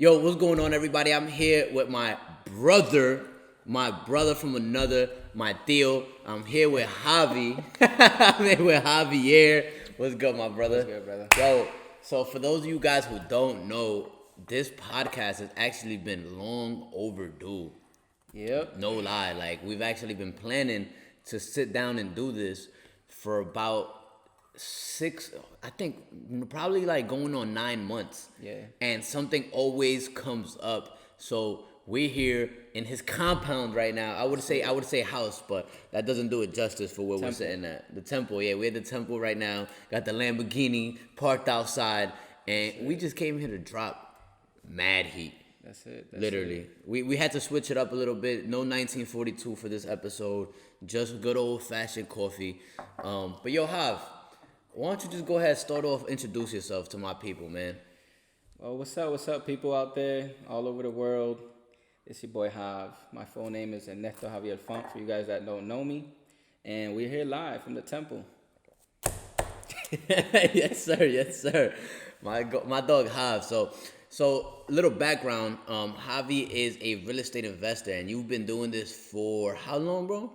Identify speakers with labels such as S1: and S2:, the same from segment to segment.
S1: Yo, what's going on, everybody? I'm here with my brother from another, my tío. I'm here with Javi. I'm here with Javier. What's good, my brother?
S2: What's good, brother?
S1: Yo, so for those of you guys who don't know, this podcast has actually been long overdue.
S2: Yep.
S1: No lie. Like, we've actually been planning to sit down and do this for about probably like going on 9 months.
S2: Yeah.
S1: And something always comes up. So we're here in his compound right now. I would say house, but that doesn't do it justice for where we're sitting at. The temple, yeah, we're at the temple right now. Got the Lamborghini parked outside, and we just came here to drop mad heat.
S2: That's it.
S1: Literally. We had to switch it up a little bit. No 1942 for this episode. Just good old fashioned coffee. But yo, Hav, why don't you just go ahead and start off, introduce yourself to my people, man.
S2: Well, what's up, people out there all over the world? It's your boy Jav. My full name is Ernesto Javier Font for you guys that don't know me. And we're here live from the temple.
S1: Yes, sir. My dog Jav. So little background. Javi is a real estate investor, and you've been doing this for how long, bro?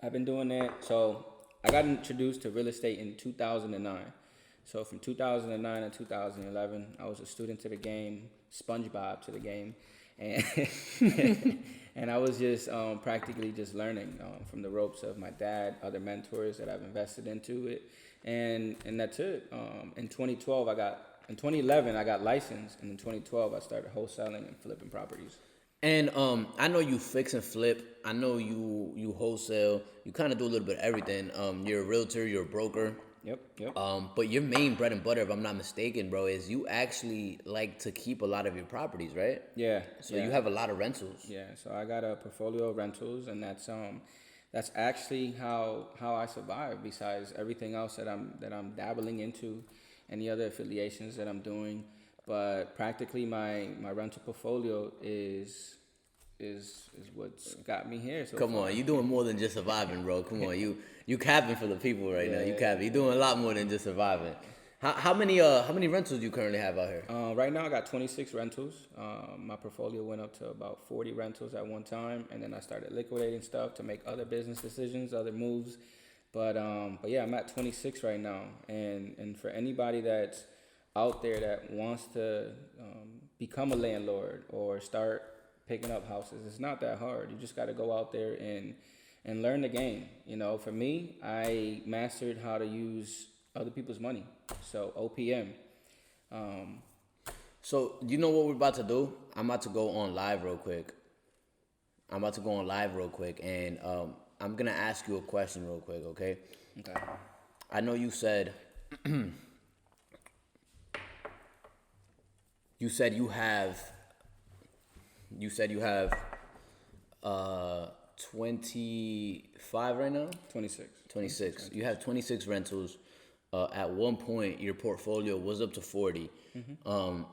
S2: I've been doing that. So I got introduced to real estate in 2009. So from 2009 to 2011, I was a student to the game, SpongeBob to the game. And and I was just practically just learning from the ropes of my dad, other mentors that I've invested into it. And that's it. In 2011, I got licensed, and in 2012, I started wholesaling and flipping properties.
S1: And I know you fix and flip. I know you wholesale. You kind of do a little bit of everything. You're a realtor. You're a broker.
S2: Yep.
S1: But your main bread and butter, if I'm not mistaken, bro, is you actually like to keep a lot of your properties, right?
S2: Yeah.
S1: So you have a lot of rentals.
S2: Yeah. So I got a portfolio of rentals, and that's actually how I survive. Besides everything else that I'm dabbling into, any other affiliations that I'm doing, but practically my rental portfolio is what's got me here. So
S1: Come on, you doing more than just surviving, bro. Come on, you capping for the people right now. You capping. You doing a lot more than just surviving. How many rentals do you currently have out here?
S2: Right now I got 26 rentals. My portfolio went up to about 40 rentals at one time, and then I started liquidating stuff to make other business decisions, other moves. But yeah, I'm at 26 right now, and for anybody that's out there that wants to become a landlord or start picking up houses, it's not that hard. You just got to go out there and learn the game. You know, for me, I mastered how to use other people's money. So OPM.
S1: So you know what we're about to do? I'm about to go on live real quick. And I'm gonna ask you a question real quick, okay?
S2: Okay.
S1: I know you said you have 25 right now?
S2: 26.
S1: 26. You have 26 rentals. At one point, your portfolio was up to 40.
S2: Mm-hmm.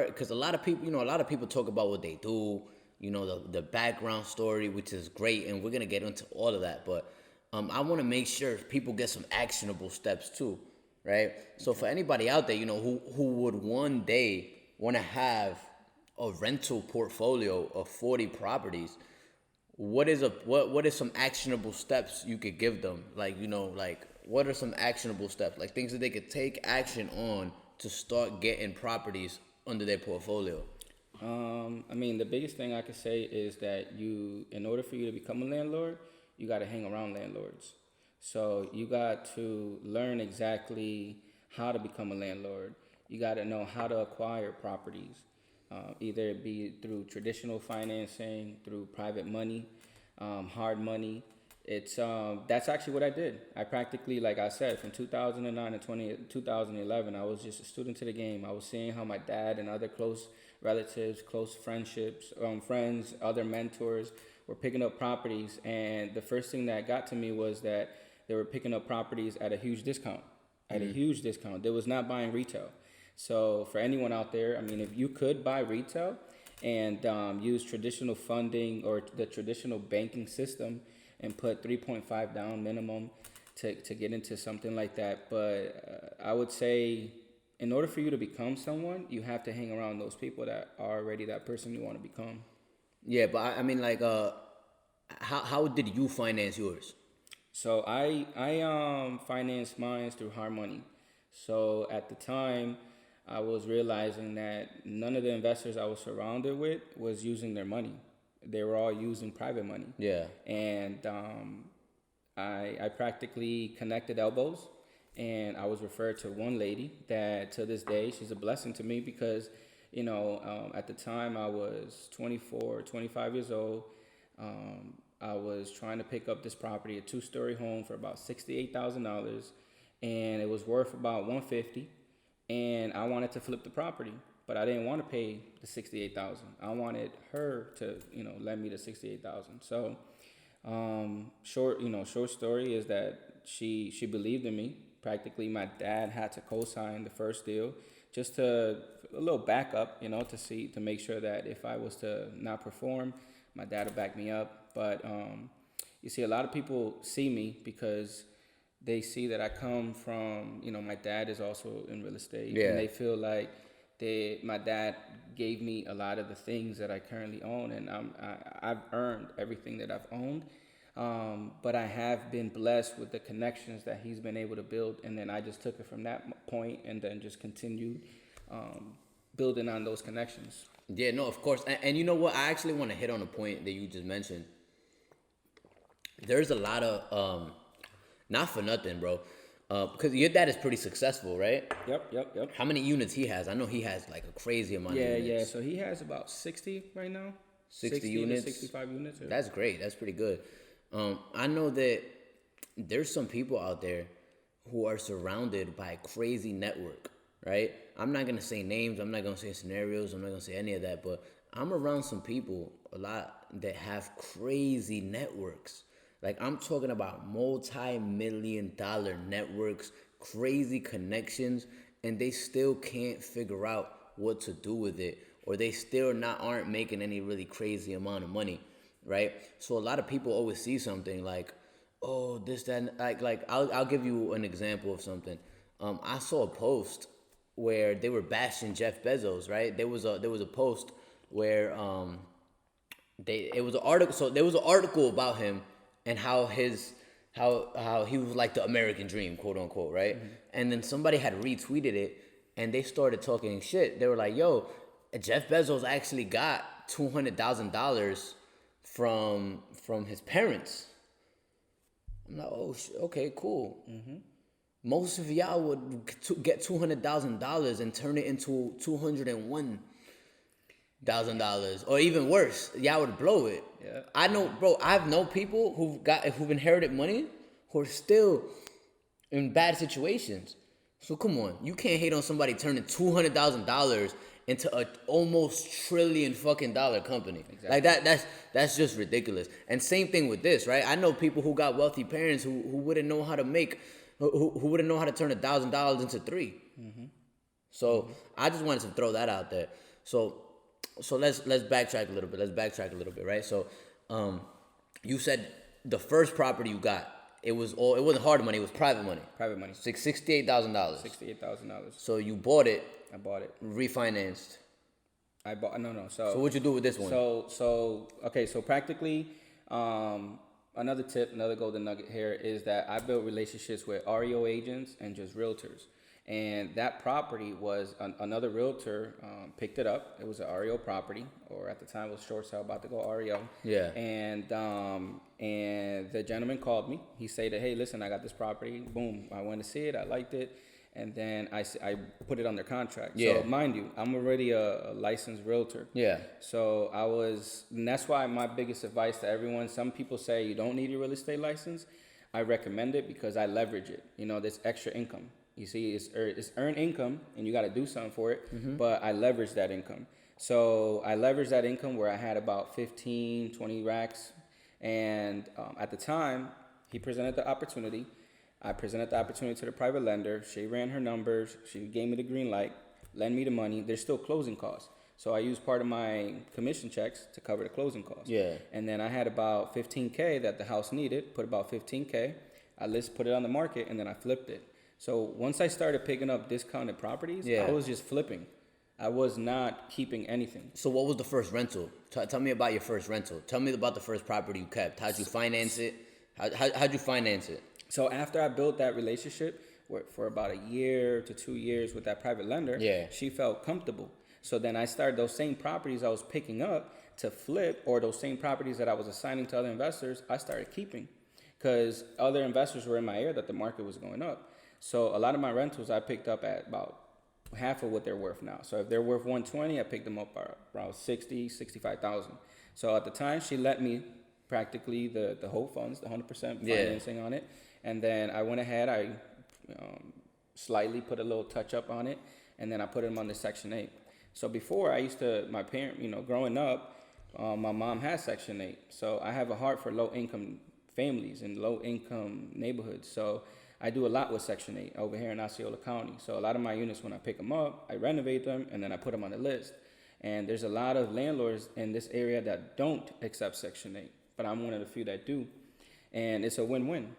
S1: Because a lot of people talk about what they do, you know, the background story, which is great, and we're going to get into all of that. But I want to make sure people get some actionable steps too, right? So for anybody out there, you know, who would one day want to have a rental portfolio of 40 properties, what is some actionable steps you could give them? Like, you know, like what are some actionable steps? Like things that they could take action on to start getting properties under their portfolio?
S2: I mean, the biggest thing I could say is that in order for you to become a landlord, you got to hang around landlords. So you got to learn exactly how to become a landlord. You got to know how to acquire properties, either it be through traditional financing, through private money, hard money. It's that's actually what I did. I practically, like I said, from 2009 to 2011, I was just a student to the game. I was seeing how my dad and other close relatives, close friendships, friends, other mentors were picking up properties, and the first thing that got to me was that they were picking up properties at a huge discount. They was not buying retail. So for anyone out there, I mean, if you could buy retail and use traditional funding or the traditional banking system and put 3.5 down minimum to get into something like that. But I would say in order for you to become someone, you have to hang around those people that are already that person you want to become.
S1: Yeah, but I mean, like, how did you finance yours?
S2: So I financed mine through hard money. So at the time, I was realizing that none of the investors I was surrounded with was using their money. They were all using private money.
S1: Yeah.
S2: And I practically connected elbows, and I was referred to one lady that to this day she's a blessing to me because, at the time I was 24, 25 years old. I was trying to pick up this property, a 2-story home for about $68,000, and it was worth about $150,000. And I wanted to flip the property, but I didn't want to pay the $68,000. I wanted her to, lend me the $68,000. So, short story is that she believed in me. Practically, my dad had to co-sign the first deal, just a little backup, to make sure that if I was to not perform, my dad would back me up. But you see, a lot of people see me because they see that I come from, my dad is also in real estate.
S1: Yeah.
S2: And they feel like my dad gave me a lot of the things that I currently own. And I've earned everything that I've owned. But I have been blessed with the connections that he's been able to build. And then I just took it from that point and then just continued building on those connections.
S1: Yeah, no, of course. And you know what? I actually want to hit on a point that you just mentioned. There's a lot of, not for nothing, bro, because your dad is pretty successful, right?
S2: Yep.
S1: How many units he has? I know he has like a crazy amount of units.
S2: Yeah. So he has about 60 right now.
S1: 60 units?
S2: 65 units. Yeah.
S1: That's great. That's pretty good. I know that there's some people out there who are surrounded by a crazy network, right? I'm not going to say names. I'm not going to say scenarios. I'm not going to say any of that. But I'm around some people a lot that have crazy networks. Like, I'm talking about multi-million-dollar networks, crazy connections, and they still can't figure out what to do with it, or they still aren't making any really crazy amount of money, right? So a lot of people always see something like, oh, this, that, like I'll give you an example of something. I saw a post where they were bashing Jeff Bezos, right? There was a post where there was an article about him and how he was like the American dream, quote unquote, right? Mm-hmm. And then somebody had retweeted it, and they started talking shit. They were like, "Yo, Jeff Bezos actually got $200,000 from his parents." I'm like, "Oh, okay, cool." Mm-hmm. Most of y'all would get $200,000 and turn it into $201,000, or even worse, y'all would blow it.
S2: Yeah.
S1: I know, bro. I've known people who've inherited money who are still in bad situations. So come on, you can't hate on somebody turning $200,000 into a almost trillion fucking dollar company. Exactly. Like that's just ridiculous. And same thing with this, right? I know people who got wealthy parents who wouldn't know how to who wouldn't know how to turn $1,000 into $3. Mm-hmm. So I just wanted to throw that out there. So let's backtrack a little bit. Right? So, you said the first property you got, it wasn't hard money, it was private money.
S2: Private money.
S1: $68,000.
S2: $68,000.
S1: So you bought it.
S2: I bought it.
S1: Refinanced.
S2: No.
S1: So what'd you do with this one?
S2: So practically, another tip, another golden nugget here is that I built relationships with REO agents and just realtors. And that property was another realtor picked it up. It was an REO property, or at the time it was short sale, about to go REO.
S1: Yeah.
S2: And the gentleman called me. He said, "Hey, listen, I got this property. Boom, I went to see it. I liked it." And then I put it under contract.
S1: Yeah.
S2: So mind you, I'm already a licensed realtor.
S1: Yeah.
S2: So and that's why my biggest advice to everyone, some people say you don't need a real estate license. I recommend it because I leverage it. There's extra income. You see, it's earned income, and you got to do something for it. Mm-hmm. But I leverage that income. So I leveraged that income where I had about 15, 20 racks. And at the time, he presented the opportunity. I presented the opportunity to the private lender. She ran her numbers. She gave me the green light, lend me the money. There's still closing costs. So I used part of my commission checks to cover the closing costs.
S1: Yeah.
S2: And then I had about $15K that the house needed, put about $15K. I put it on the market, and then I flipped it. So once I started picking up discounted properties,
S1: Yeah.
S2: I was just flipping. I was not keeping anything.
S1: So what was the first rental? Tell me about your first rental. Tell me about the first property you kept. How'd you finance it? How'd you finance it?
S2: So after I built that relationship for about a year to 2 years with that private lender,
S1: Yeah.
S2: she felt comfortable. So then I started those same properties I was picking up to flip, or those same properties that I was assigning to other investors, I started keeping. Because other investors were in my ear that the market was going up. So a lot of my rentals I picked up at about half of what they're worth now. So if they're worth 120, I picked them up around 60, 65,000. So at the time, she let me practically the whole funds, the 100% financing on it. And then I went ahead, I slightly put a little touch up on it, and then I put them on the Section 8. So before I used to, my parent, growing up, my mom had Section 8. So I have a heart for low income families and low income neighborhoods. So I do a lot with Section 8 over here in Osceola County. So a lot of my units, when I pick them up, I renovate them, and then I put them on the list. And there's a lot of landlords in this area that don't accept Section 8, but I'm one of the few that do. And it's a win-win.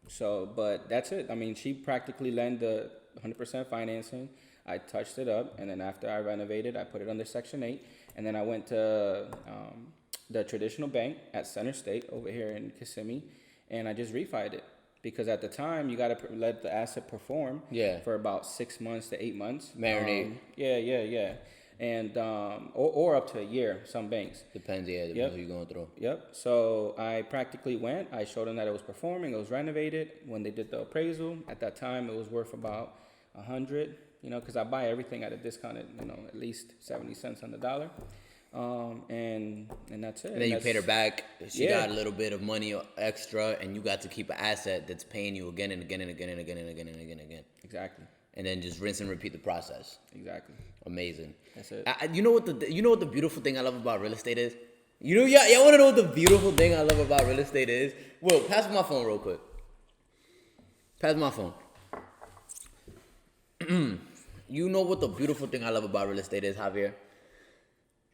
S2: So, but that's it. I mean, she practically lent the 100% financing. I touched it up, and then after I renovated, I put it under Section 8. And then I went to the traditional bank at Center State over here in Kissimmee, and I just refied it. Because at the time, you got to let the asset perform for about 6 months to 8 months.
S1: Marinate.
S2: Yeah. And or up to a year, some banks.
S1: Depends who you're going through.
S2: Yep. So I practically went. I showed them that it was performing. It was renovated. When they did the appraisal, at that time, it was worth about $100. Because I buy everything at a discounted, at least 70 cents on the dollar. And that's it.
S1: And then you paid her back. She got a little bit of money extra, and you got to keep an asset that's paying you again and again and again and again and again and again and again.
S2: Exactly.
S1: And then just rinse and repeat the process.
S2: Exactly.
S1: Amazing.
S2: That's it.
S1: You know what the beautiful thing I love about real estate is? Y'all want to know what the beautiful thing I love about real estate is? Will, pass my phone real quick. Pass my phone. You know what the beautiful thing I love about real estate is, Javier?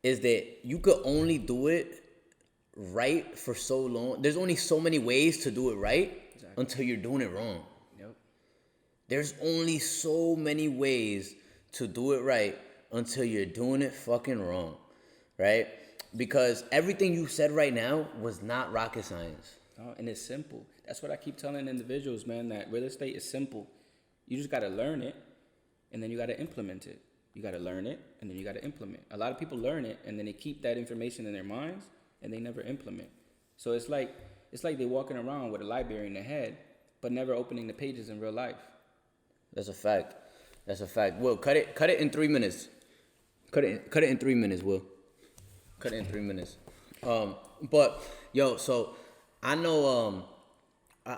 S1: Is that you could only do it right for so long. There's only so many ways to do it right until you're doing it wrong.
S2: Yep.
S1: There's only so many ways to do it right until you're doing it fucking wrong, right? Because everything you said right now was not rocket science.
S2: And it's simple. That's what I keep telling individuals, man, that real estate is simple. You just got to learn it, and then you got to implement it. You got to learn it, and then you got to implement. A lot of people learn it, and then they keep that information in their minds, and they never implement. So it's like they're walking around with a library in their head, but never opening the pages in real life.
S1: That's a fact. Will, cut it in 3 minutes. Cut it in 3 minutes, Will. Cut it in 3 minutes. But yo, so I know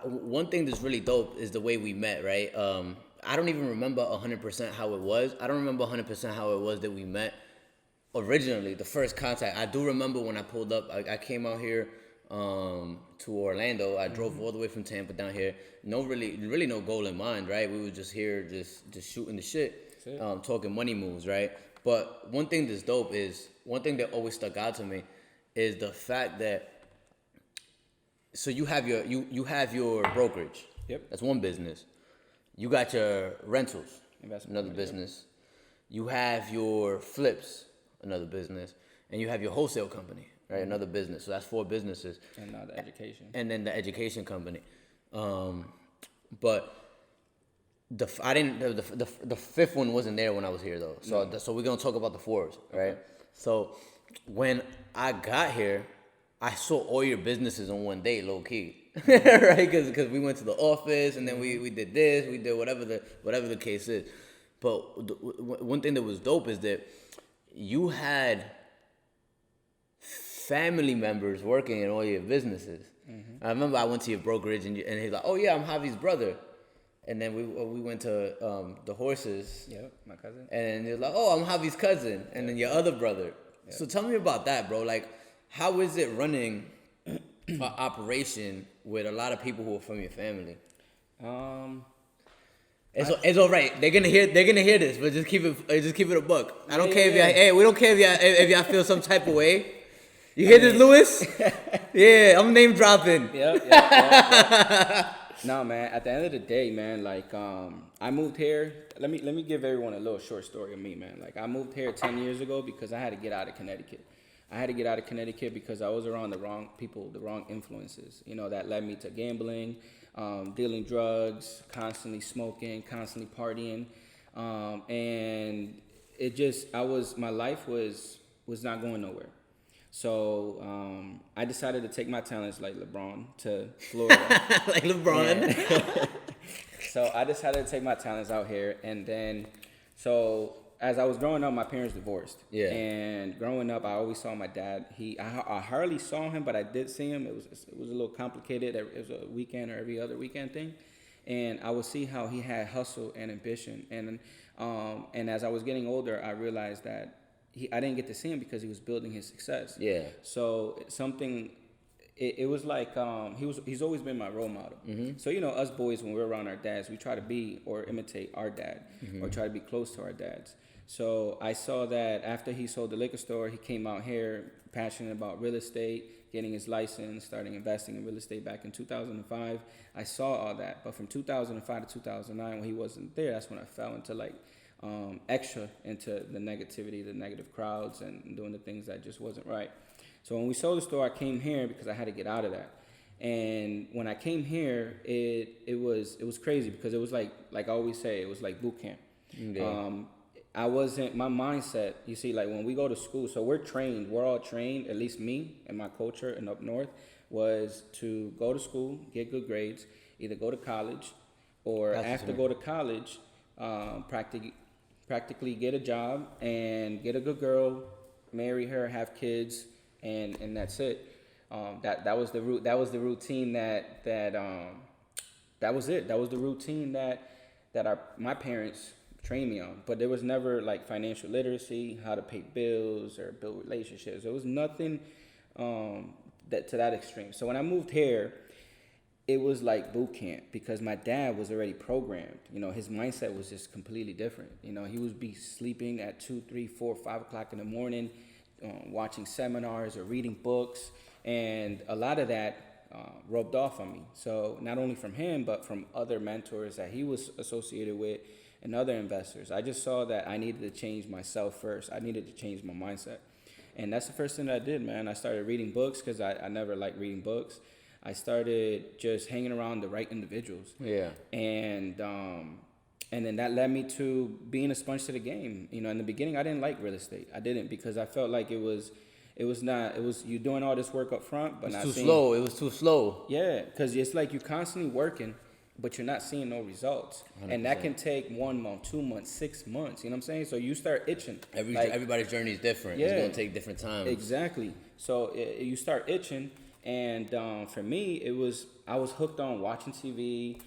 S1: one thing that's really dope is the way we met, right? I don't even remember 100% how it was. I don't remember 100% how it was that we met originally, the first contact. I do remember when I pulled up. I came out here to Orlando. I drove all the way from Tampa down here. Really no goal in mind, right? We were just here, just shooting the shit, talking money moves, right? But one thing that's dope is, one thing that always stuck out to me is the fact that, so you have your brokerage.
S2: Yep.
S1: That's one business. You got your rentals,
S2: Investment
S1: another business. You have your flips, another business. And you have your wholesale company, right? Another business. So that's 4 businesses.
S2: And now the education.
S1: And then the education company. But the 5th one wasn't there when I was here though. So so we're gonna talk about the 4s, right? Okay. So when I got here, I saw all your businesses on one day, low key. Right, because we went to the office and then we did this, we did whatever the case is. But one thing that was dope is that you had family members working in all your businesses. Mm-hmm. I remember I went to your brokerage and he's like, "Oh yeah, I'm Javi's brother," and then we went to the horses.
S2: Yep, my cousin.
S1: And he was like, "Oh, I'm Javi's cousin," and then your other brother. Yep. So tell me about that, bro. Like, how is it running an operation with a lot of people who are from your family? It's all right. They're gonna hear this, but just keep it a buck. I don't care if we don't care if y'all feel some type of way. You hear this, Lewis? Yeah, I'm name dropping.
S2: Yeah. No, man. At the end of the day, man, like I moved here. Let me give everyone a little short story of me, man. Like I moved here 10 years ago because I had to get out of Connecticut. I had to get out of Connecticut because I was around the wrong people, the wrong influences. You know, that led me to gambling, dealing drugs, constantly smoking, constantly partying, and it just my life was not going nowhere. So I decided to take my talents like LeBron to Florida.
S1: Like LeBron.
S2: So I decided to take my talents out here, and then so as I was growing up, my parents divorced.
S1: Yeah.
S2: And growing up, I always saw my dad. I hardly saw him, but I did see him. It was a little complicated. It was a weekend or every other weekend thing, and I would see how he had hustle and ambition. And as I was getting older, I realized that I didn't get to see him because he was building his success.
S1: Yeah.
S2: So it was like he's always been my role model. Mm-hmm. So us boys, when we're around our dads, we try to be or imitate our dad, or try to be close to our dads. So I saw that after he sold the liquor store, he came out here passionate about real estate, getting his license, starting investing in real estate back in 2005. I saw all that, but from 2005 to 2009, when he wasn't there, that's when I fell into extra into the negativity, the negative crowds, and doing the things that just wasn't right. So when we sold the store, I came here because I had to get out of that. And when I came here, it was crazy because it was like I always say, it was like boot camp. Okay. My mindset, you see, like when we go to school, so we're all trained, at least me and my culture and up north, was to go to school, get good grades, either go to college, or after go to college, practically get a job and get a good girl, marry her, have kids, and that's it. That was the routine that was it. That was the routine that my parents trained me on. But there was never like financial literacy, how to pay bills or build relationships. There was nothing to that extreme. So when I moved here, it was like boot camp because my dad was already programmed. His mindset was just completely different. He would be sleeping at 2, 3, 4, 5 o'clock in the morning, watching seminars or reading books, and a lot of that rubbed off on me. So not only from him, but from other mentors that he was associated with and other investors. I just saw that I needed to change myself first. I needed to change my mindset. And that's the first thing that I did, man. I started reading books because I never liked reading books. I started just hanging around the right individuals. Yeah. And then that led me to being a sponge to the game. In the beginning, I didn't like real estate. I didn't because I felt like it was you doing all this work up front, but not seeing. It was too slow. Yeah, because it's like you're constantly working, but you're not seeing no results. 100%. And that can take 1 month, 2 months, 6 months. You know what I'm saying? So you start itching.
S1: Everybody's journey is different. Yeah, it's going to take different times.
S2: Exactly. So you start itching. And for me, I was hooked on watching TV,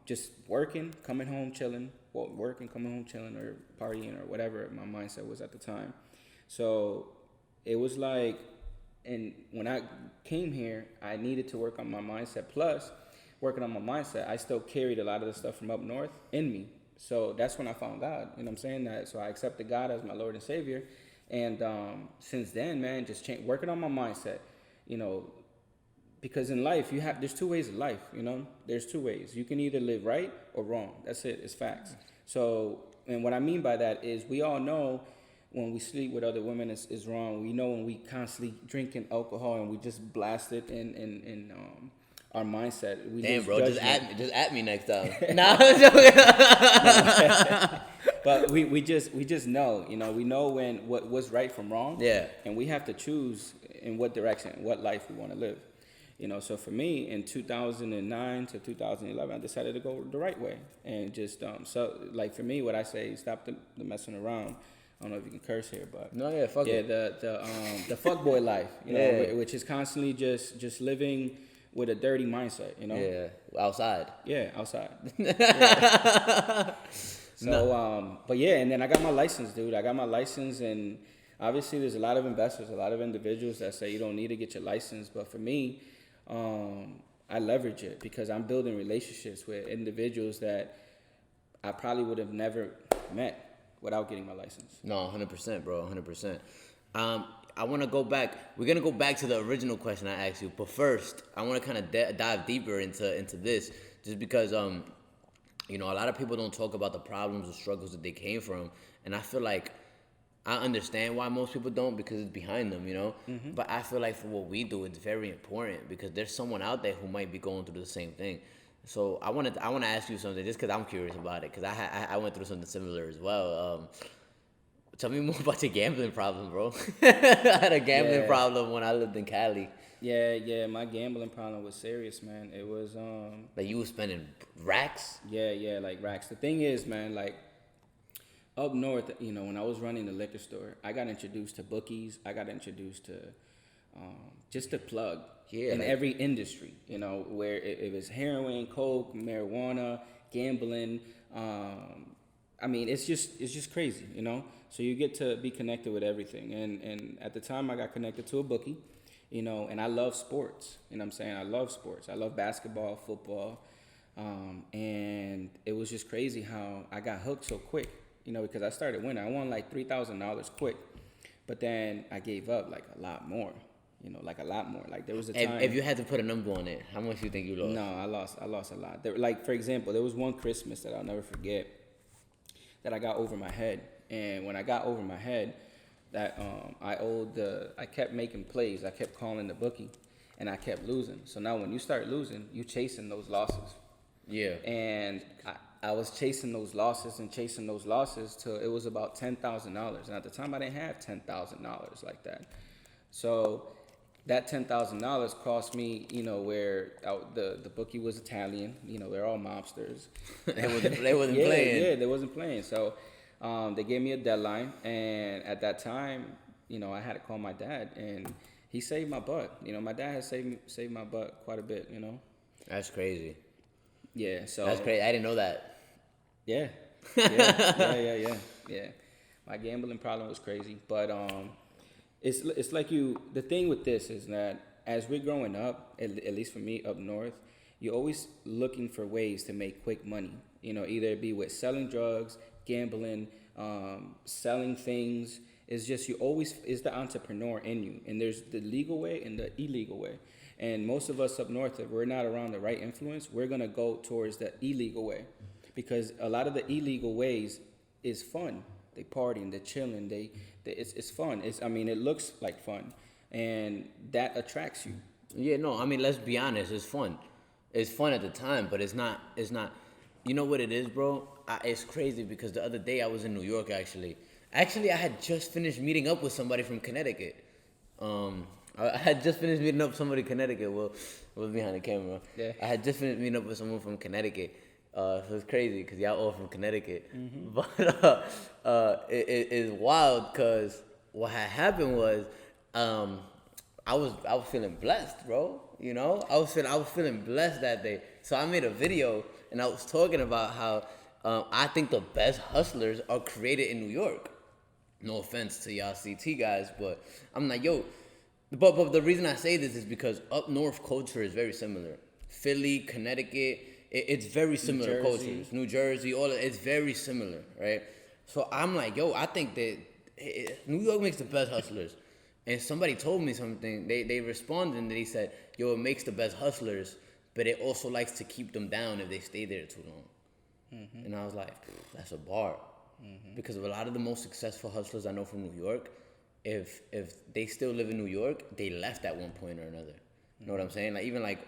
S2: just working, coming home, chilling, working, coming home, chilling, or partying, or whatever my mindset was at the time. So it was like, and when I came here, I needed to work on my mindset. Plus, working on my mindset, I still carried a lot of the stuff from up north in me. So that's when I found God. You know what I'm saying? So I accepted God as my Lord and Savior. And since then, man, just working on my mindset. Because in life there's 2 ways of life. There's 2 ways. You can either live right or wrong. That's it. It's facts. So, and what I mean by that is we all know when we sleep with other women is wrong. We know when we constantly drinking alcohol and we just blast it in our mindset.
S1: Damn, bro, just at me next time.
S2: But we just know, we know what's right from wrong. Yeah. And we have to choose in what direction, what life we want to live. So for me, in 2009 to 2011, I decided to go the right way. And just, so like for me, what I say, stop the messing around. I don't know if you can curse here, but
S1: no, yeah, fuck it.
S2: The fuckboy life, which is constantly just living with a dirty mindset,
S1: Yeah, outside.
S2: Yeah, outside. Yeah. So, but yeah, and then I got my license, dude. I got my license, and obviously there's a lot of investors, a lot of individuals that say you don't need to get your license, but for me, I leverage it because I'm building relationships with individuals that I probably would have never met without getting my license.
S1: No, 100%, bro, 100%. I want to go back. We're gonna go back to the original question I asked you, but first, I want to kind of dive deeper into this, just because you know, a lot of people don't talk about the problems or struggles that they came from, and I feel like I understand why most people don't, because it's behind them, you know. But I feel like for what we do, it's very important because there's someone out there who might be going through the same thing. So I want to ask you something just because I'm curious about it, because I went through something similar as well. Tell me more about your gambling problem, bro. I had a gambling problem when I lived in Cali.
S2: Yeah, my gambling problem was serious, man. It was
S1: Like you were spending racks.
S2: yeah, like racks. The thing is, man, like up north, you know, when I was running the liquor store, I got introduced to bookies. I got introduced to just a plug in
S1: like,
S2: every industry, you know, where it was heroin, coke, marijuana, gambling. I mean, it's just crazy, you know. So you get to be connected with everything, and at the time, I got connected to a bookie, you know, and I love sports. You know what I'm saying? I love sports. I love basketball, football, and it was just crazy how I got hooked so quick, you know, because I started winning. I won like $3,000 quick, but then I gave up like a lot more, you know, like a lot more. Like there was a time.
S1: If you had to put a number on it, how much do you think you lost?
S2: No, I lost a lot. Like for example, there was one Christmas that I'll never forget that I got over my head, and when I got over my head, that I kept making plays. I kept calling the bookie, and I kept losing. So now when you start losing, you chasing those losses.
S1: Yeah.
S2: And I was chasing those losses till it was about $10,000. And at the time, I didn't have $10,000 like that. So that $10,000 cost me, you know, where the bookie was Italian. You know, they're all mobsters.
S1: they wasn't playing.
S2: Yeah, they wasn't playing. So they gave me a deadline. And at that time, you know, I had to call my dad. And he saved my butt. You know, my dad has saved my butt quite a bit, you know.
S1: That's crazy.
S2: Yeah, so
S1: That's crazy. I didn't know that.
S2: Yeah. My gambling problem was crazy, but it's like the thing with this is that as we're growing up, at least for me up north, you're always looking for ways to make quick money. You know, either it be with selling drugs, gambling, selling things. It's just it's the entrepreneur in you, and there's the legal way and the illegal way. And most of us up north, if we're not around the right influence, we're gonna go towards the illegal way, because a lot of the illegal ways is fun. They partying, they're chilling, it's fun. It looks like fun, and that attracts you.
S1: Yeah, no, I mean, let's be honest. It's fun. It's fun at the time, but it's not. You know what it is, bro? It's crazy because the other day I was in New York, actually. Actually, I had just finished meeting up with somebody from Connecticut. I had just finished meeting up with somebody in Connecticut. Well, it was behind the camera.
S2: Yeah.
S1: I had just finished meeting up with someone from Connecticut. So it's crazy because y'all all from Connecticut. Mm-hmm. But it's wild because what had happened was I was feeling blessed, bro. You know, I was feeling blessed that day. So I made a video and I was talking about how I think the best hustlers are created in New York. No offense to y'all CT guys, but I'm like, yo. But the reason I say this is because up north culture is very similar. Philly, Connecticut, it's very similar cultures. New Jersey, it's very similar, right? So I'm like, yo, I think that New York makes the best hustlers. And somebody told me something. They responded and they said, yo, it makes the best hustlers, but it also likes to keep them down if they stay there too long. Mm-hmm. And I was like, that's a bar. Mm-hmm. Because of a lot of the most successful hustlers I know from New York, if they still live in New York, they left at one point or another. You know what I'm saying? Like even like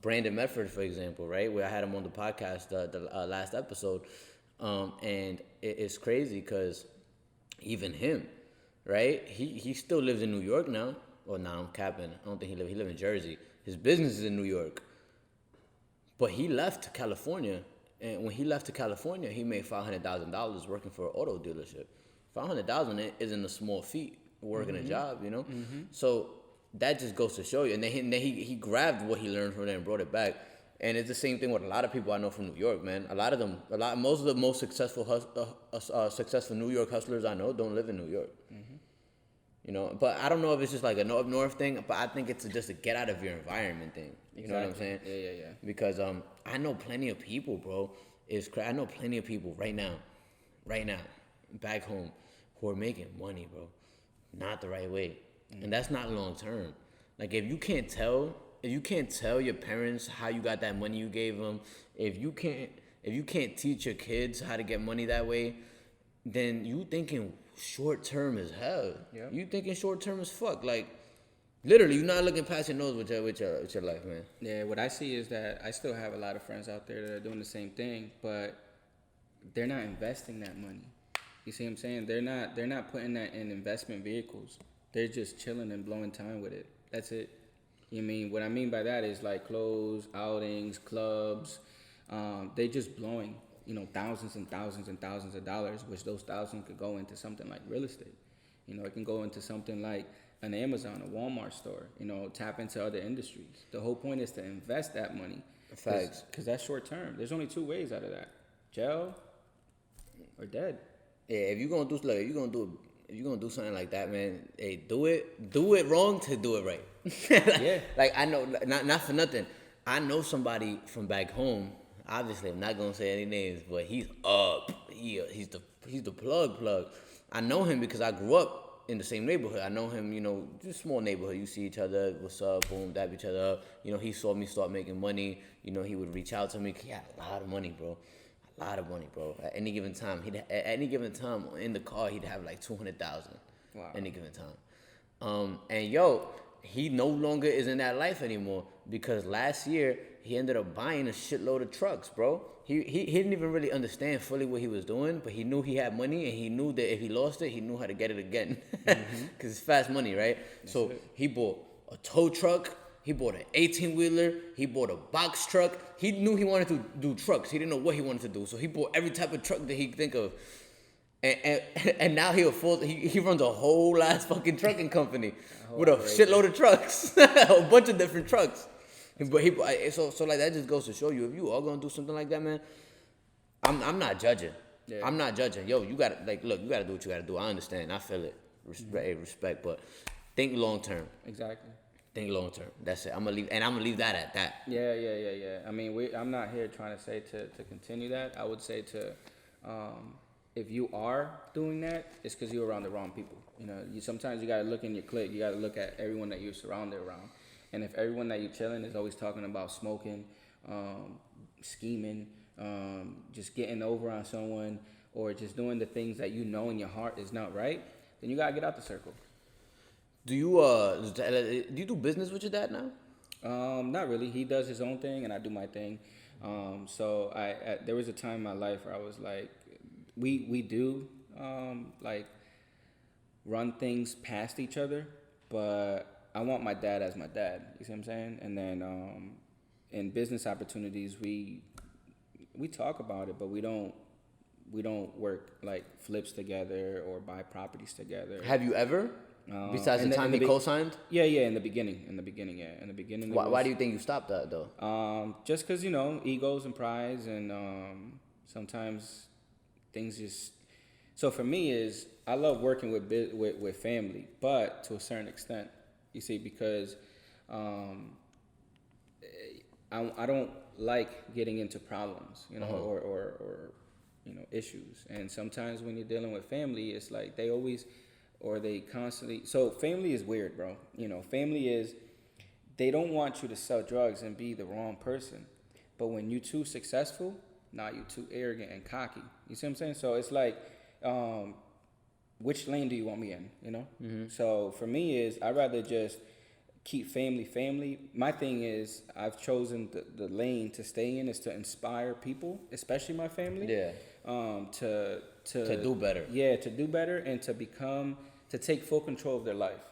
S1: Brandon Medford, for example, right? Where I had him on the podcast the last episode, and it's crazy because even him, right? He still lives in New York now. Well, now I'm capping. I don't think he live in Jersey. His business is in New York, but he left to California, and when he left to California, he made $500,000 working for an auto dealership. $500,000 isn't a small feat working a job, you know. Mm-hmm. So that just goes to show you. And then he grabbed what he learned from there and brought it back. And it's the same thing with a lot of people I know from New York, man. Most of the most successful New York hustlers I know don't live in New York. Mm-hmm. You know, but I don't know if it's just like a up north thing, but I think it's just a get out of your environment thing. You know what I'm saying?
S2: Yeah.
S1: Because I know plenty of people, bro. I know plenty of people right now, back home, who are making money, bro. not the right way. And that's not long term. Like if you can't tell your parents how you got that money you gave them, if you can't teach your kids how to get money that way, then you thinking short term as hell.
S2: Yep.
S1: You thinking short term as fuck. Like literally, you're not looking past your nose with your life, man.
S2: Yeah, what I see is that I still have a lot of friends out there that are doing the same thing, but they're not investing that money. You see what I'm saying? They're not putting that in investment vehicles. They're just chilling and blowing time with it. That's it. You mean what I mean by that is like clothes, outings, clubs. They just blowing, thousands and thousands and thousands of dollars, which those thousands could go into something like real estate. It can go into something like an Amazon, a Walmart store. Tap into other industries. The whole point is to invest that money.
S1: Facts.
S2: Because that's short term. There's only two ways out of that: jail or dead.
S1: Yeah, if you're gonna do something like that, man, hey, do it wrong to do it right.
S2: Yeah.
S1: Like I know, not for nothing. I know somebody from back home. Obviously, I'm not gonna say any names, but he's up. He's the plug. I know him because I grew up in the same neighborhood. I know him, just small neighborhood. You see each other, what's up, boom, dab each other up. He saw me start making money. He would reach out to me. He had a lot of money, bro. At any given time, in the car, he'd have like 200,000.
S2: Wow.
S1: Any given time. And he no longer is in that life anymore because last year he ended up buying a shitload of trucks, bro. He didn't even really understand fully what he was doing, but he knew he had money and he knew that if he lost it, he knew how to get it again. Because it's fast money, right? So he bought a tow truck. He bought an 18-wheeler. He bought a box truck. He knew he wanted to do trucks. He didn't know what he wanted to do. So he bought every type of truck that he could think of. And now he runs a whole ass fucking trucking company with a shitload of trucks. A bunch of different trucks. But so like that just goes to show you, if you are gonna do something like that, man, I'm not judging. Yeah. I'm not judging. Yo, you gotta do what you gotta do. I understand. I feel it. Respect, but think long term.
S2: Exactly.
S1: Think long term. That's it. I'm gonna leave that at that.
S2: Yeah. I mean, I'm not here trying to say to continue that. I would say to, if you are doing that, it's because you're around the wrong people. Sometimes you gotta look in your clique. You gotta look at everyone that you're surrounded around. And if everyone that you're chilling is always talking about smoking, scheming, just getting over on someone, or just doing the things that you know in your heart is not right, then you gotta get out the circle.
S1: Do you do business with your dad now?
S2: Not really. He does his own thing, and I do my thing. So there was a time in my life where I was like, we do like run things past each other, but I want my dad as my dad. You see what I'm saying? And then in business opportunities, we talk about it, but we don't work like flips together or buy properties together.
S1: Have you ever? Besides the time he co-signed?
S2: Yeah, in the beginning.
S1: Why do you think you stopped that though?
S2: Just because egos and prides, and sometimes things just. So for me is I love working with family, but to a certain extent, you see, because I don't like getting into problems, or issues, and sometimes when you're dealing with family, it's like they constantly. So family is weird, bro. Family is, they don't want you to sell drugs and be the wrong person. But when you're too successful, now you're too arrogant and cocky. You see what I'm saying? So it's like, which lane do you want me in, Mm-hmm. So for me is, I'd rather just keep family. My thing is, I've chosen the lane to stay in is to inspire people, especially my family.
S1: Yeah.
S2: To
S1: do better.
S2: Yeah, to do better and to take full control of their life.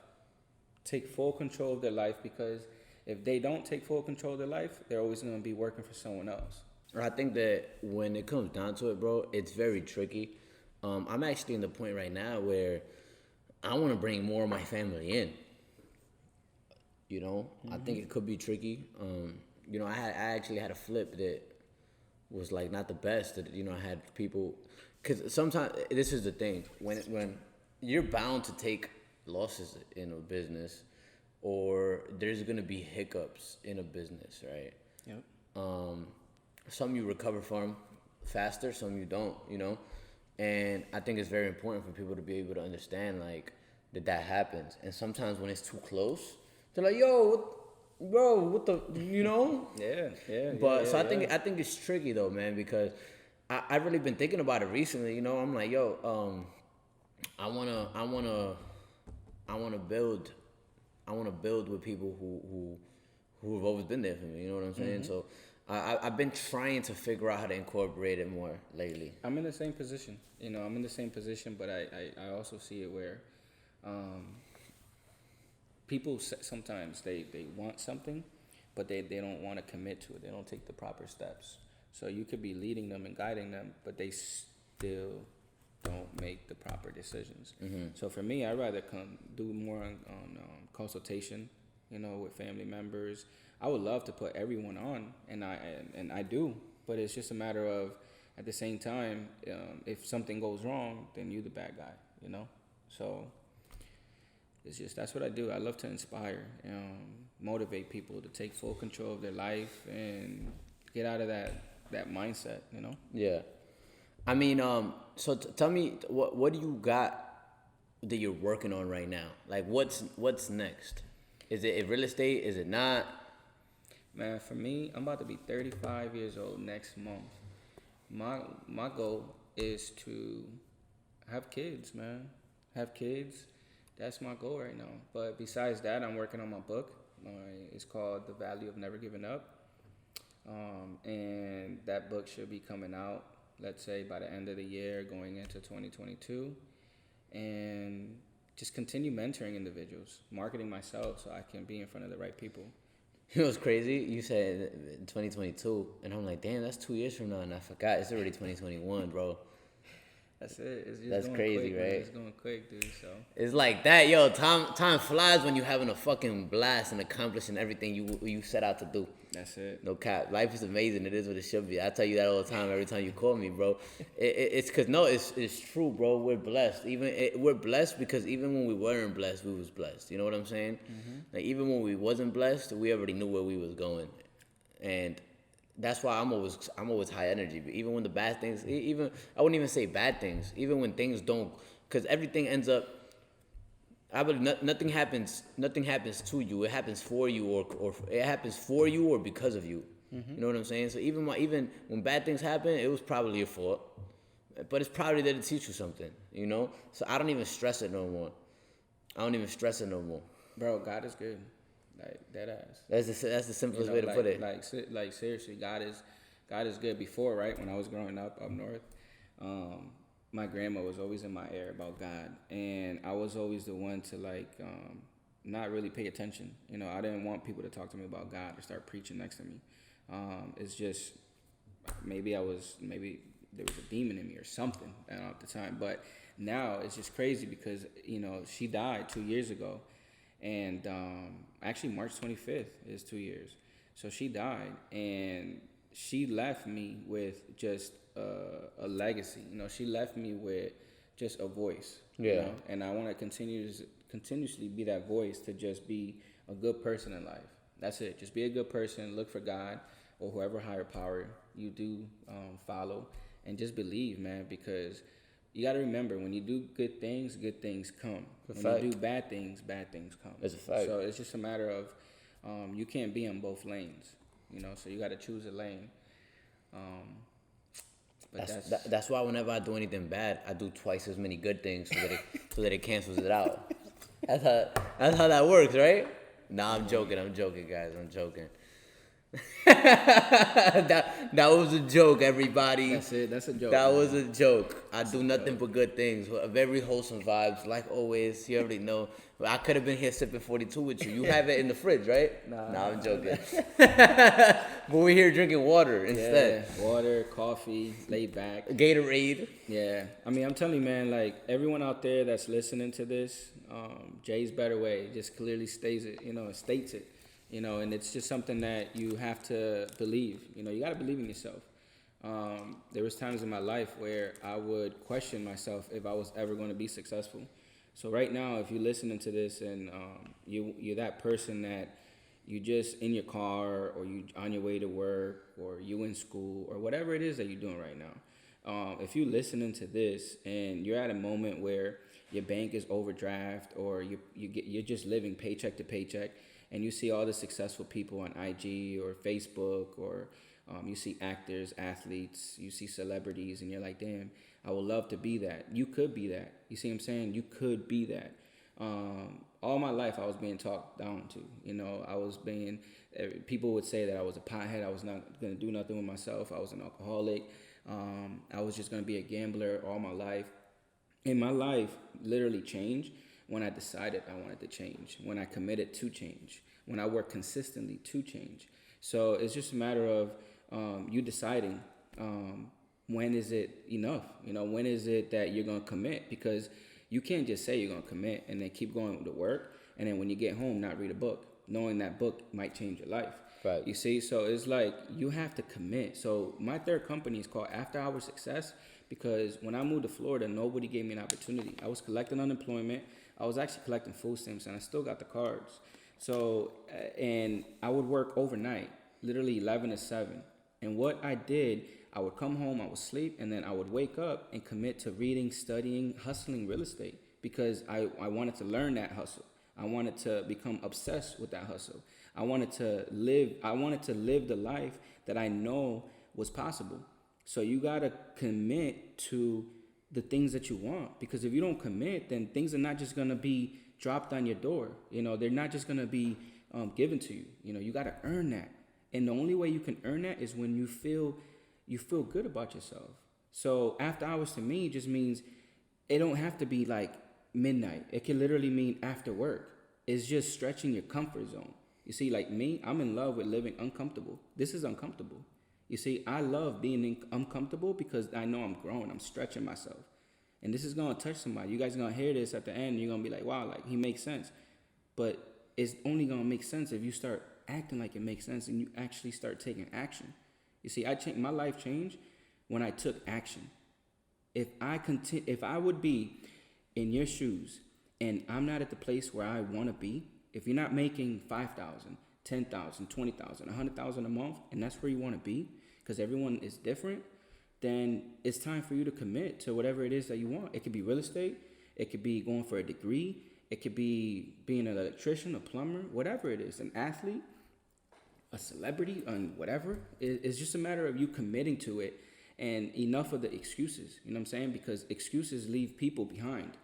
S2: Take full control of their life, because if they don't take full control of their life, they're always going to be working for someone else.
S1: I think that when it comes down to it, bro, it's very tricky. I'm actually in the point right now where I want to bring more of my family in. Mm-hmm. I think it could be tricky. I actually had a flip that was like not the best. That I had people, because sometimes this is the thing, when you're bound to take losses in a business, or there's gonna be hiccups in a business, right?
S2: Yep.
S1: Some you recover from faster, some you don't. And I think it's very important for people to be able to understand, like, that happens. And sometimes when it's too close, they're like, "Yo, bro, what the, you know?"
S2: Yeah.
S1: But so I think it's tricky though, man, because I've really been thinking about it recently. You know, I'm like, yo, I wanna build, with people who have always been there for me. You know what I'm saying? So I've been trying to figure out how to incorporate it more lately.
S2: I'm in the same position. I'm in the same position, but I also see it where people sometimes they want something, but they don't want to commit to it. They don't take the proper steps. So you could be leading them and guiding them, but they still don't make the proper decisions. So for me, I'd rather do more on consultation, with family members. I would love to put everyone on, and I do, but it's just a matter of, at the same time, if something goes wrong, then you the bad guy, So it's just, that's what I do. I love to inspire, motivate people to take full control of their life and get out of that mindset.
S1: Yeah. I mean, so tell me, what do you got that you're working on right now? Like, what's next? Is it real estate? Is it not?
S2: Man, for me, I'm about to be 35 years old next month. My goal is to have kids, man. Have kids. That's my goal right now. But besides that, I'm working on my book. It's called The Value of Never Giving Up. And that book should be coming out, let's say, by the end of the year, going into 2022. And just continue mentoring individuals, marketing myself so I can be in front of the right people.
S1: You know what's crazy? You said 2022, and I'm like, damn, that's 2 years from now, and I forgot it's already 2021, bro.
S2: That's it. It's just
S1: that's
S2: going
S1: crazy,
S2: quick,
S1: right?
S2: Man. It's going quick, dude. So
S1: it's like that, yo. Time flies when you're having a fucking blast and accomplishing everything you set out to do.
S2: That's it.
S1: No cap. Life is amazing. It is what it should be. I tell you that all the time. Every time you call me, bro. It's because it's true, bro. We're blessed. We're blessed because even when we weren't blessed, we was blessed. You know what I'm saying? Like even when we wasn't blessed, we already knew where we was going, and that's why I'm always high energy. But even when the bad things, even I wouldn't even say bad things. Even when things don't, because everything ends up. I believe nothing happens to you. It happens for you, or it happens for you or because of you. You know what I'm saying? So even when bad things happen, it was probably your fault, but it's probably there to teach you something. So I don't even stress it no more.
S2: Bro, God is good. Like that ass.
S1: That's the simplest way to put it.
S2: Like seriously, God is good. Before, right, when I was growing up north, my grandma was always in my ear about God, and I was always the one to not really pay attention. I didn't want people to talk to me about God or start preaching next to me. It's just maybe there was a demon in me or something at the time. But now it's just crazy because she died 2 years ago, and actually March 25th is 2 years. So she died, and she left me with just a legacy. She left me with just a voice.
S1: Yeah.
S2: And I want to continuously be that voice to just be a good person in life. That's it. Just be a good person. Look for God or whoever higher power you do follow, and just believe, man. Because you got to remember, when you do good things come. When you do bad things come.
S1: It's a fact.
S2: So it's just a matter of you can't be on both lanes. So you got to choose a lane. But
S1: that's why whenever I do anything bad, I do twice as many good things so that it cancels it out. That's how that works, right? Nah, I'm joking, guys. I'm joking. that was a joke, everybody.
S2: That's it. That's a joke.
S1: That was a joke. I do nothing but good things. Very wholesome vibes, like always. You already know. I could have been here sipping 42 with you. You have it in the fridge, right? Nah, I'm joking. But we're here drinking water instead.
S2: Yeah, water, coffee, laid back.
S1: Gatorade.
S2: Yeah. I mean, I'm telling you, man, like everyone out there that's listening to this, Jay's Better Way just clearly states it, and it's just something that you have to believe. You got to believe in yourself. There was times in my life where I would question myself if I was ever going to be successful. So right now, if you're listening to this and you're that person that you just in your car or you on your way to work or you in school or whatever it is that you're doing right now, if you're listening to this and you're at a moment where your bank is overdraft, or you're just living paycheck to paycheck, and you see all the successful people on IG or Facebook, or you see actors, athletes, you see celebrities, and you're like, damn, I would love to be that. You could be that. You see what I'm saying? You could be that. All my life I was being talked down to. You know, I was being, people would say that I was a pothead. I was not going to do nothing with myself. I was an alcoholic. I was just going to be a gambler all my life. And my life literally changed when I decided I wanted to change, when I committed to change, when I worked consistently to change. So it's just a matter of you deciding when is it enough? You know, when is it that you're going to commit? Because you can't just say you're going to commit and then keep going to work, and then when you get home, not read a book, knowing that book might change your life.
S1: Right.
S2: You see? So it's like you have to commit. So my third company is called After Hour Success, because when I moved to Florida, nobody gave me an opportunity. I was collecting unemployment. I was actually collecting food stamps, and I still got the cards. So, and I would work overnight, literally 11 to 7. And what I did, I would come home, I would sleep, and then I would wake up and commit to reading, studying, hustling real estate, because I wanted to learn that hustle. I wanted to become obsessed with that hustle. I wanted to live the life that I know was possible. So you got to commit to the things that you want, because if you don't commit, then things are not just going to be dropped on your door. You know, they're not just going to be given to you. You know, you got to earn that. And the only way you can earn that is when you feel good about yourself. So after hours to me just means it don't have to be like midnight. It can literally mean after work. It's just stretching your comfort zone. You see, like me, I'm in love with living uncomfortable. This is uncomfortable. You see, I love being uncomfortable because I know I'm growing. I'm stretching myself. And this is going to touch somebody. You guys are going to hear this at the end, and you're going to be like, wow, like he makes sense. But it's only going to make sense if you start acting like it makes sense and you actually start taking action. You see, my life changed when I took action. If I would be in your shoes and I'm not at the place where I want to be, if you're not making 5,000, 10,000, 20,000, 100,000 a month, and that's where you want to be, because everyone is different, then it's time for you to commit to whatever it is that you want. It could be real estate. It could be going for a degree. It could be being an electrician, a plumber, whatever it is, an athlete, a celebrity, and whatever. It's just a matter of you committing to it, and enough of the excuses. You know what I'm saying? Because excuses leave people behind.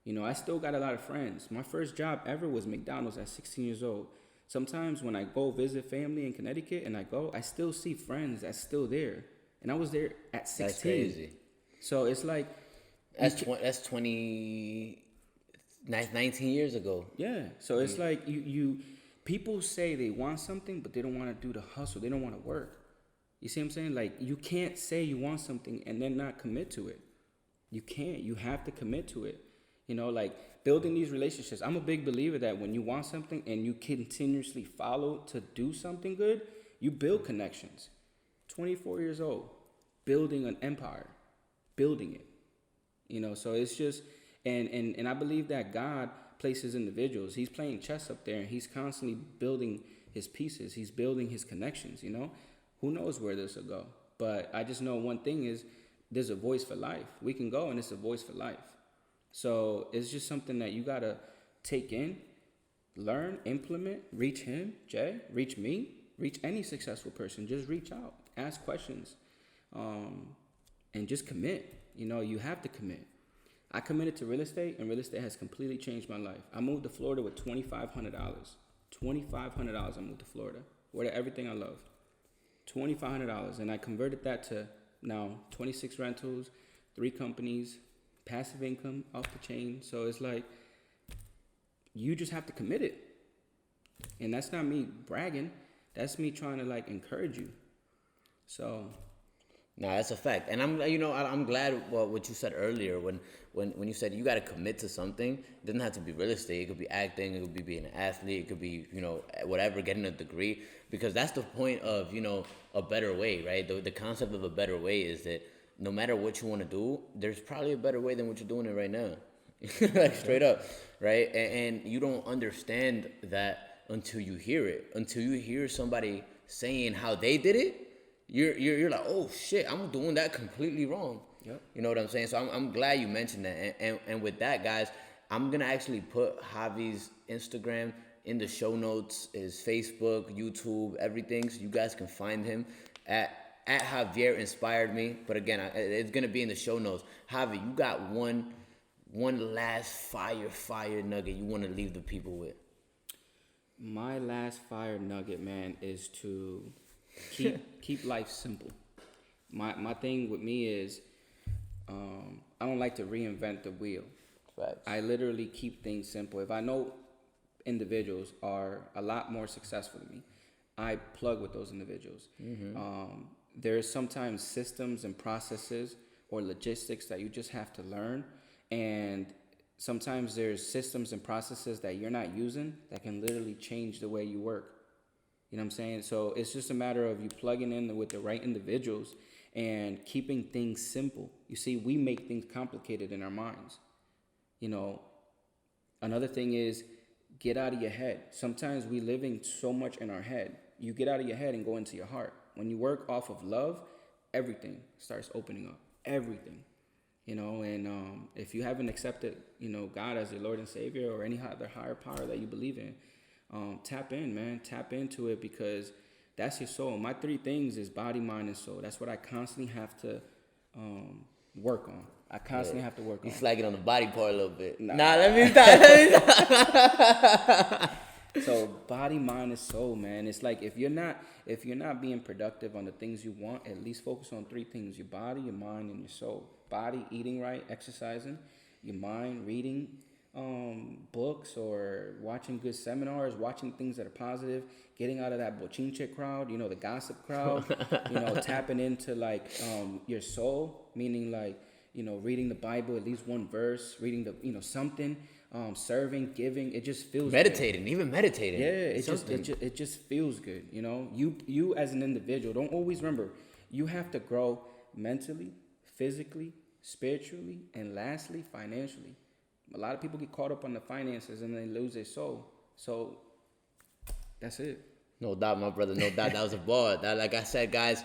S2: You know, I still got a lot of friends. My first job ever was McDonald's at 16 years old. Sometimes when I go visit family in Connecticut and I still see friends that's still there. And I was there at 16.
S1: That's crazy.
S2: So it's like...
S1: That's 19 years ago.
S2: Yeah. So it's like people say they want something, but they don't want to do the hustle. They don't want to work. You see what I'm saying? Like, you can't say you want something and then not commit to it. You can't. You have to commit to it. You know, like building these relationships. I'm a big believer that when you want something and you continuously follow to do something good, you build connections. 24 years old, building an empire, building it. You know, so it's just, and I believe that God places individuals. He's playing chess up there, and he's constantly building his pieces. He's building his connections, you know. Who knows where this will go? But I just know one thing is there's a voice for life. We can go, and it's a voice for life. So it's just something that you got to take in, learn, implement, reach him, Jay, reach me, reach any successful person. Just reach out, ask questions, and just commit. You know, you have to commit. I committed to real estate, and real estate has completely changed my life. I moved to Florida with $2,500. $2,500 I moved to Florida. Where everything I love. $2,500. And I converted that to now 26 rentals, 3 companies, passive income off the chain. So it's like, you just have to commit it. And that's not me bragging. That's me trying to like encourage you. So...
S1: No, that's a fact, and I'm glad what you said earlier when you said you got to commit to something. It doesn't have to be real estate. It could be acting. It could be being an athlete. It could be whatever, getting a degree, because that's the point of a better way, right? The concept of a better way is that no matter what you want to do, there's probably a better way than what you're doing it right now, like straight up, right? And you don't understand that until you hear it, until you hear somebody saying how they did it. You're like, oh shit, I'm doing that completely wrong.
S2: Yep.
S1: You know what I'm saying? So I'm glad you mentioned that. And with that, guys, I'm gonna actually put Javi's Instagram in the show notes, his Facebook, YouTube, everything, so you guys can find him at Javier Inspired Me. But again, it's gonna be in the show notes. Javi, you got one last fire nugget you want to leave the people with?
S2: My last fire nugget, man, is to keep life simple. My thing with me is I don't like to reinvent the wheel.
S1: Facts.
S2: I literally keep things simple. If I know individuals are a lot more successful than me, I plug with those individuals. There's sometimes systems and processes or logistics that you just have to learn, and sometimes there's systems and processes that you're not using that can literally change the way you work. You know what I'm saying? So it's just a matter of you plugging in with the right individuals and keeping things simple. You see, we make things complicated in our minds. You know, another thing is get out of your head. Sometimes we living so much in our head. You get out of your head and go into your heart. When you work off of love, everything starts opening up. Everything. You know, and if you haven't accepted, God as your Lord and Savior or any other higher power that you believe in, tap in, man. Tap into it, because that's your soul. My 3 things is body, mind, and soul. That's what I constantly have to work on. I constantly have to work on.
S1: You flagging on the body part a little bit.
S2: Nah.
S1: Let me stop.
S2: So body, mind, and soul, man. It's like if you're not being productive on the things you want, at least focus on 3 things: your body, your mind, and your soul. Body, eating right, exercising. Your mind, reading books or watching good seminars, watching things that are positive, getting out of that bochinche crowd, the gossip crowd, tapping into like your soul, meaning like, reading the Bible, at least one verse, reading the, something, serving, giving. It just feels
S1: meditating,
S2: good.
S1: even meditating.
S2: Yeah, it just feels good. You as an individual, don't always remember, you have to grow mentally, physically, spiritually, and lastly, financially. A lot of people get caught up on the finances and they lose their soul. So that's it.
S1: No doubt, my brother. No doubt. That was a bar. Like I said, guys,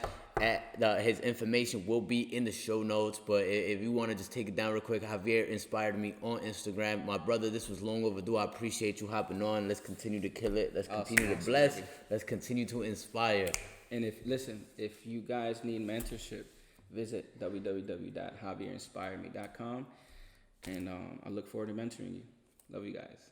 S1: his information will be in the show notes. But if you want to just take it down real quick, Javier Inspired Me on Instagram. My brother, this was long overdue. I appreciate you hopping on. Let's continue to kill it. Let's continue to bless. Let's continue to inspire.
S2: And if you guys need mentorship, visit www.javierinspiredme.com. And I look forward to mentoring you. Love you guys.